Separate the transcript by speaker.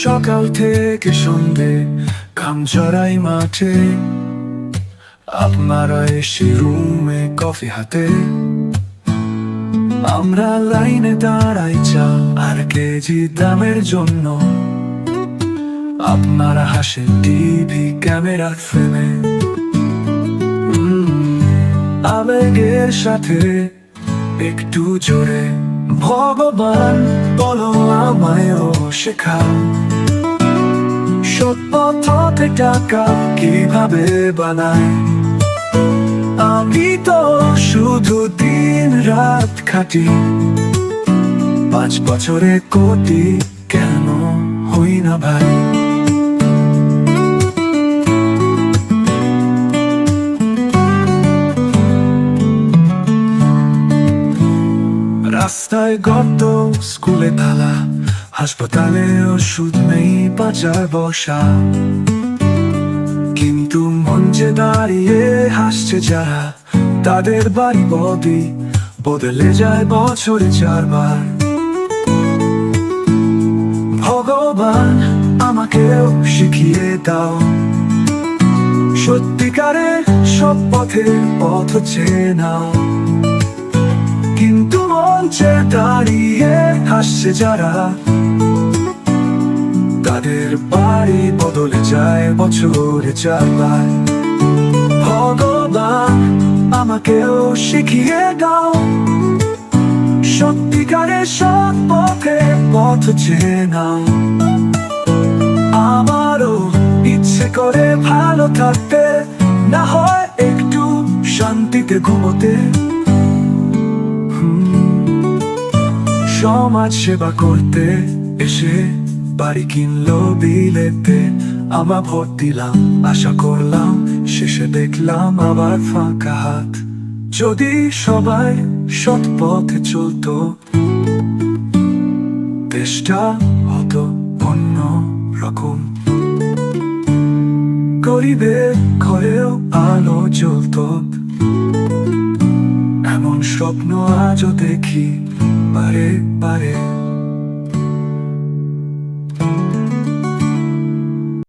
Speaker 1: সকাল থেকে সন্ধে ঘাম ঝরাই মাঠে, আপনারা এসে রুমে কফি হাতে, আমরা লাইনে দাঁড়াই চা আর কেজি দামের জন্য। আপনারা হাসেন টিভি ক্যামেরার ফ্রেমে, আবেগের সাথে একটু জোরে ভগবান বলো আমায়ও শেখা, সৎপথে টাকা কিভাবে বানায়। আমি তো শুধু দিন রাত খাটি, 5 বছরে কোটি কেন হই না ভাই। রাস্তায় গর্ত, স্কুলে তালা, হাসপাতালে ওষুধ নেই, বাজার বসা, কিন্তু মঞ্চে দাঁড়িয়ে হাসছে যারা, তাদের বাড়ি বদলে যায় বছরে 4 বার। ভগবান আমাকেও শিখিয়ে দাও, সত্যিকারের সব পথের পথ চেনাও, কিন্তু মঞ্চে দাঁড়িয়ে হাসছে যারা, তাদের বাড়ি বদলে যায় বছরে 4 বার। ভগবান আমাকেও শিখিয়ে দাও, সত্যিকারের সৎ পথে পথ চেনাও। আমারও ইচ্ছে করে ভালো থাকতে, না হয় একটু শান্তিতে ঘুমোতে, সমাজ সেবা করতে এসে বাড়ি কিনলো বিলেতে। আমরা ভোট দিলাম, আশা করলাম, শেষে দেখলাম আবার ফাঁকা হাত। যদি সবাই সৎ পথে চলতো, দেশটা হতো অন্য রকম। গরিবের ঘরেও আলো জ্বলতো, এমন স্বপ্ন আজও দেখি বারে বারে।